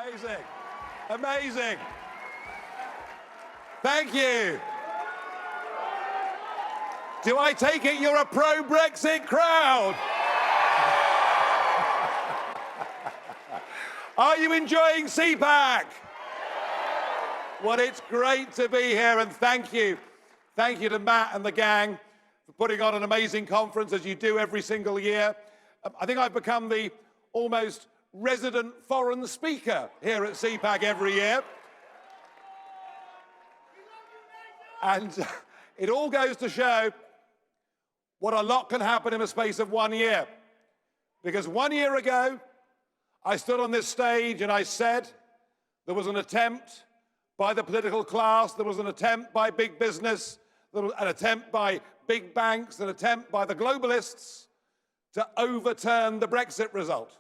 Amazing. Amazing. Thank you. Do I take it you're a pro-Brexit crowd? Are you enjoying CPAC? Well, it's great to be here, and thank you. Thank you to Matt and the gang for putting on an amazing conference, as you do every single year. I think I've become the almost resident foreign speaker here at CPAC every year. And it all goes to show what a lot can happen in the space of 1 year. Because 1 year ago, I stood on this stage and I said there was an attempt by the political class, there was an attempt by big business, there was an attempt by big banks, an attempt by the globalists to overturn the Brexit result,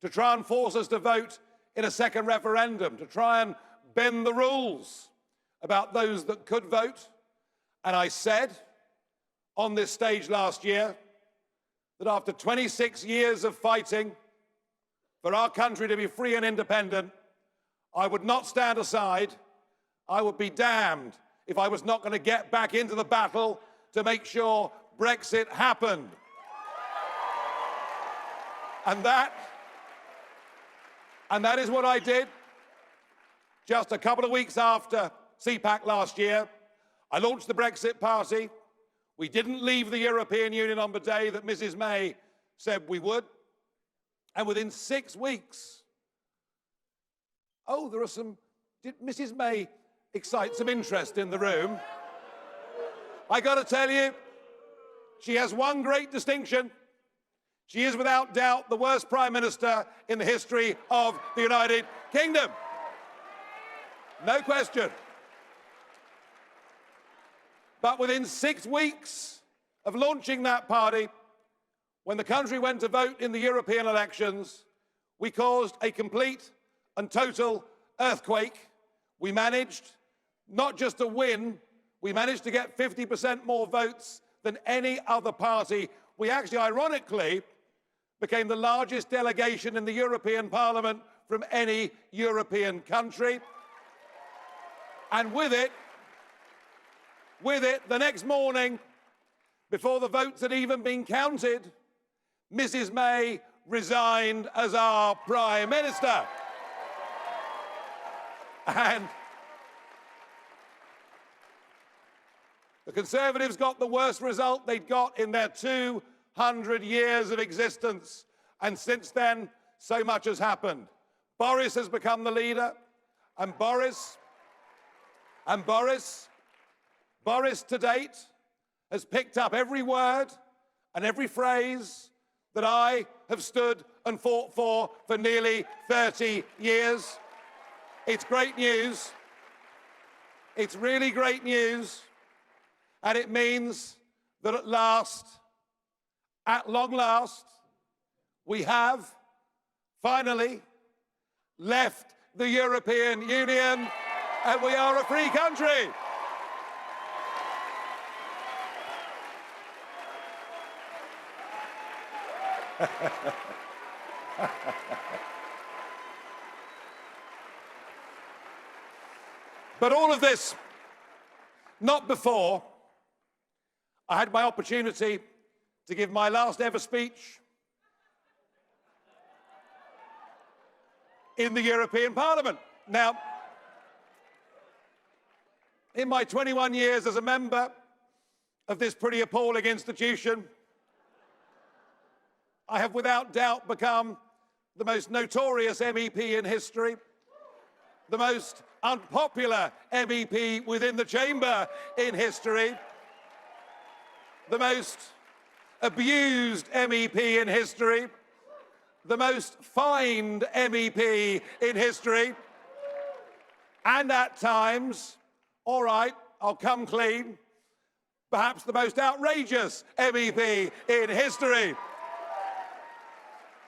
to try and force us to vote in a second referendum, to try and bend the rules about those that could vote. And I said on this stage last year that after 26 years of fighting for our country to be free and independent, I would not stand aside. I would be damned if I was not going to get back into the battle to make sure Brexit happened. And that is what I did. Just a couple of weeks after CPAC last year, I launched the Brexit Party. We didn't leave the European Union on the day that Mrs. May said we would. And within 6 weeks, did Mrs. May excite some interest in the room? I got to tell you, she has one great distinction. She is without doubt the worst Prime Minister in the history of the United Kingdom. No question. But within 6 weeks of launching that party, when the country went to vote in the European elections, we caused a complete and total earthquake. We managed not just to win, we managed to get 50% more votes than any other party. We actually, ironically, became the largest delegation in the European Parliament from any European country. And with it, the next morning, before the votes had even been counted, Mrs. May resigned as our Prime Minister. And the Conservatives got the worst result they'd got in their 200 years of existence. And since then, so much has happened. Boris has become the leader, and Boris to date has picked up every word and every phrase that I have stood and fought for nearly 30 years. It's great news. It's really great news. And it means that at long last, we have finally left the European Union, and we are a free country. But all of this, not before I had my opportunity to give my last ever speech in the European Parliament. Now, in my 21 years as a member of this pretty appalling institution, I have without doubt become the most notorious MEP in history, the most unpopular MEP within the chamber in history, the most abused MEP in history, the most fined MEP in history, and at times, all right, I'll come clean, perhaps the most outrageous MEP in history.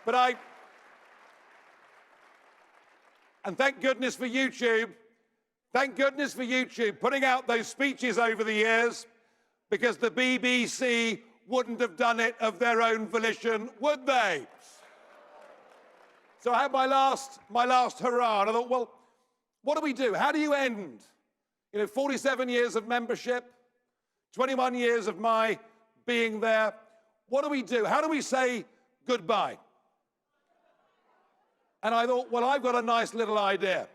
But and thank goodness for YouTube, putting out those speeches over the years, because the BBC wouldn't have done it of their own volition, would they? So I had my last hurrah, and I thought, well, what do we do? How do you end? 47 years of membership, 21 years of my being there. What do we do? How do we say goodbye? And I thought, well, I've got a nice little idea.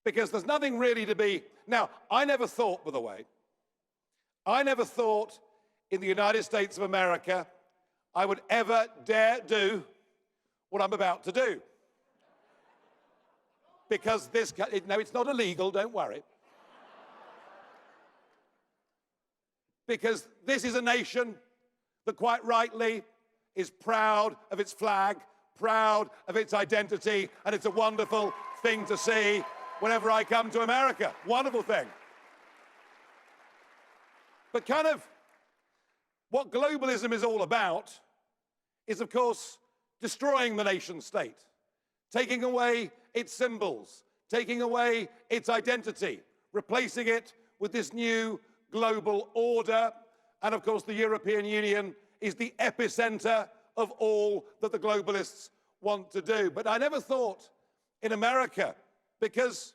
Because there's nothing really to be... Now, I never thought, by the way, I never thought in the United States of America I would ever dare do what I'm about to do. Because no, it's not illegal, don't worry. Because this is a nation that quite rightly is proud of its flag, proud of its identity, and it's a wonderful thing to see whenever I come to America. Wonderful thing. But kind of what globalism is all about is, of course, destroying the nation state, taking away its symbols, taking away its identity, replacing it with this new global order. And of course, the European Union is the epicenter of all that the globalists want to do. But I never thought in America, because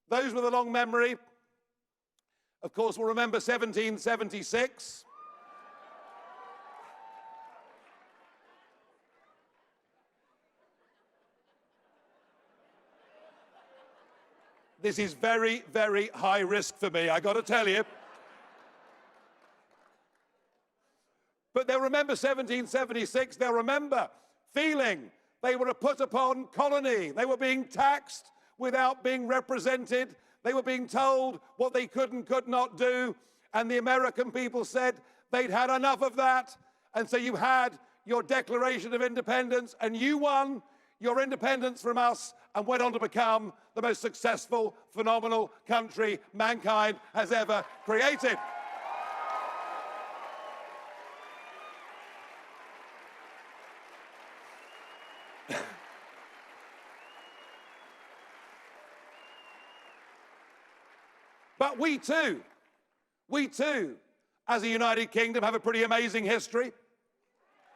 those with a long memory, of course, will remember 1776. This is very, very high risk for me, I got to tell you. But they'll remember 1776. They'll remember feeling they were a put-upon colony. They were being taxed without being represented. They were being told what they could and could not do. And the American people said they'd had enough of that. And so you had your Declaration of Independence, and you won your independence from us and went on to become the most successful, phenomenal country mankind has ever created. But we too, as a United Kingdom, have a pretty amazing history,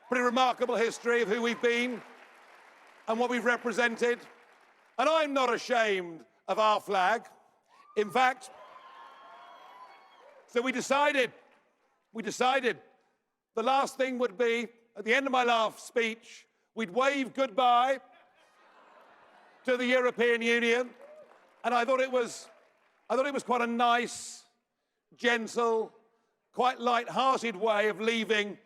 pretty remarkable history of who we've been and what we've represented. And I'm not ashamed of our flag. In fact, so we decided the last thing would be, at the end of my last speech, we'd wave goodbye to the European Union. And I thought it was quite a nice, gentle, quite light-hearted way of leaving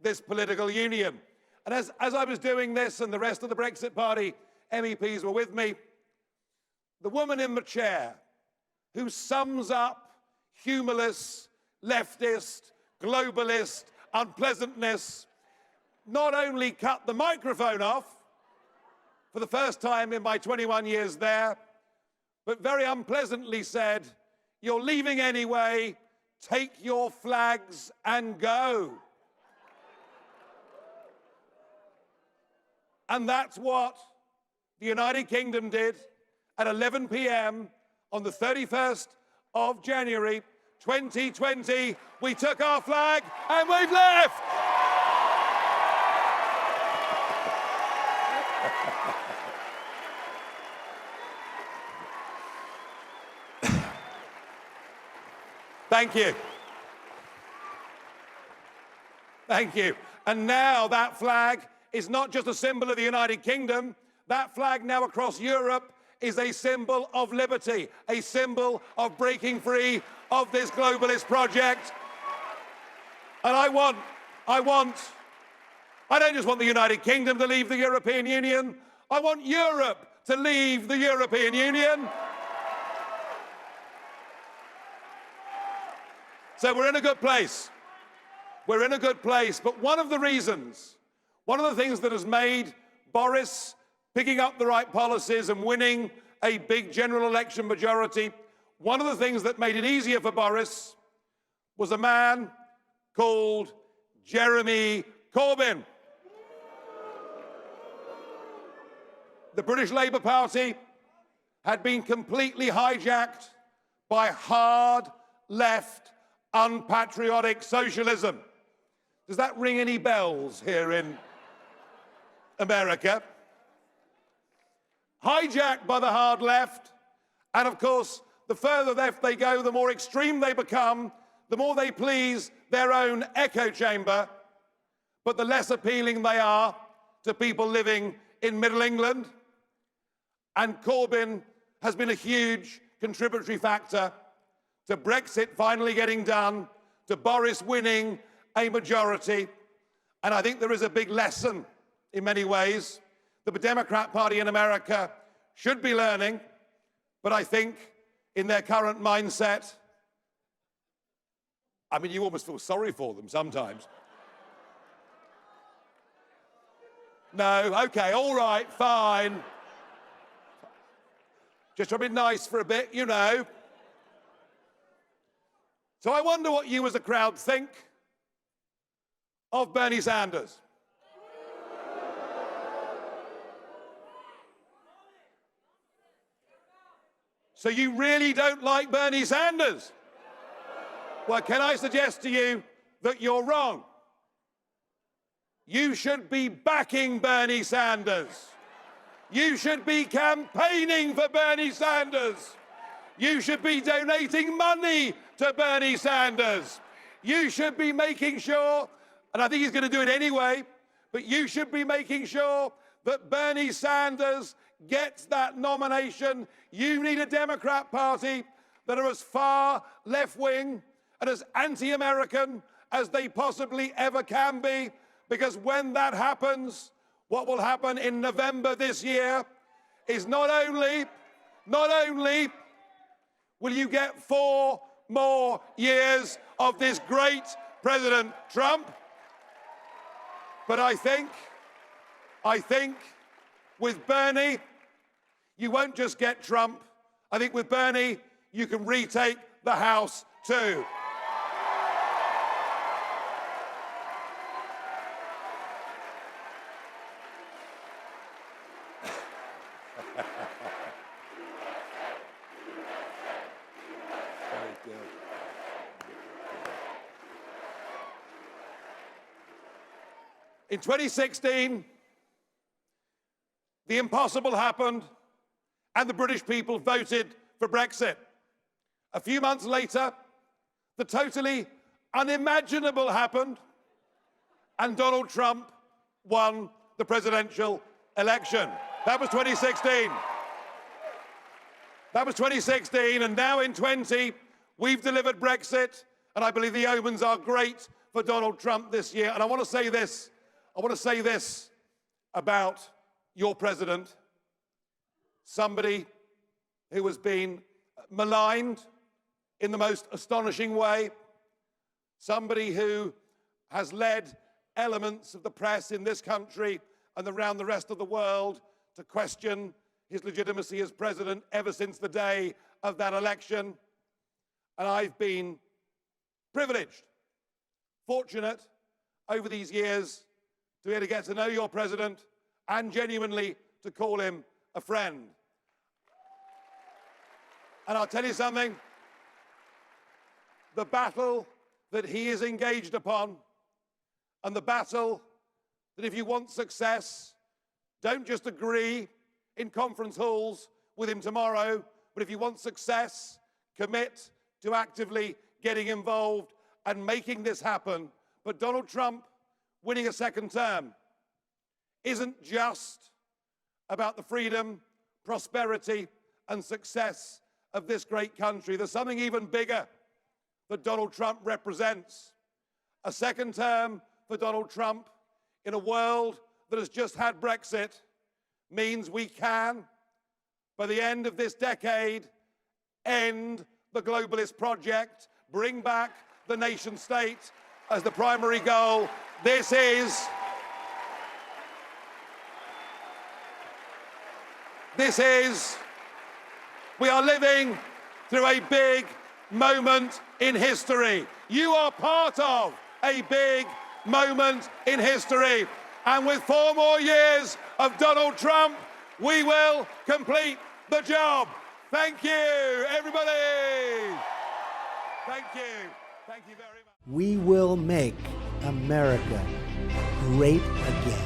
this political union. And as I was doing this, and the rest of the Brexit Party MEPs were with me, the woman in the chair who sums up humorless, leftist, globalist unpleasantness not only cut the microphone off for the first time in my 21 years there, but very unpleasantly said, "You're leaving anyway, take your flags and go." And that's what the United Kingdom did at 11 p.m. on the 31st of January 2020. We took our flag and we've left. Thank you. Thank you. And now that flag is not just a symbol of the United Kingdom. That flag now across Europe is a symbol of liberty, a symbol of breaking free of this globalist project. And I don't just want the United Kingdom to leave the European Union. I want Europe to leave the European Union. So we're in a good place. We're in a good place. But one of the things that has made Boris picking up the right policies and winning a big general election majority, one of the things that made it easier for Boris was a man called Jeremy Corbyn. The British Labour Party had been completely hijacked by hard left, unpatriotic socialism. Does that ring any bells here in America, hijacked by the hard left, and of course, the further left they go, the more extreme they become, the more they please their own echo chamber, but the less appealing they are to people living in Middle England. And Corbyn has been a huge contributory factor to Brexit finally getting done, to Boris winning a majority. And I think there is a big lesson in many ways that the Democrat Party in America should be learning, but I think in their current mindset, I mean, you almost feel sorry for them sometimes. No, okay, all right, fine. Just try to be nice for a bit, you know. So I wonder what you as a crowd think of Bernie Sanders. So you really don't like Bernie Sanders? Well, can I suggest to you that you're wrong? You should be backing Bernie Sanders. You should be campaigning for Bernie Sanders. You should be donating money to Bernie Sanders. You should be making sure, and I think he's going to do it anyway, but you should be making sure that Bernie Sanders gets that nomination. You need a Democrat Party that are as far left-wing and as anti-American as they possibly ever can be, because when that happens, what will happen in November this year is not only will you get 4 more years of this great President Trump, but I think with Bernie, you won't just get Trump. I think with Bernie, you can retake the House too. In 2016, the impossible happened and the British people voted for Brexit. A few months later, the totally unimaginable happened and Donald Trump won the presidential election. That was 2016. That was 2016, and now in 20, we've delivered Brexit, and I believe the omens are great for Donald Trump this year. And I want to say this about your president, somebody who has been maligned in the most astonishing way, somebody who has led elements of the press in this country and around the rest of the world to question his legitimacy as president ever since the day of that election. And I've been privileged, fortunate over these years to be able to get to know your president and genuinely to call him a friend. And I'll tell you something, the battle that he is engaged upon, and the battle that if you want success, don't just agree in conference halls with him tomorrow, but if you want success, commit to actively getting involved and making this happen. But Donald Trump winning a second term isn't just about the freedom, prosperity, and success of this great country. There's something even bigger that Donald Trump represents. A second term for Donald Trump in a world that has just had Brexit means we can, by the end of this decade, end the globalist project, bring back the nation state as the primary goal. We are living through a big moment in history. You are part of a big moment in history. And with 4 more years of Donald Trump, we will complete the job. Thank you, everybody. Thank you. Thank you very much. We will make America great again.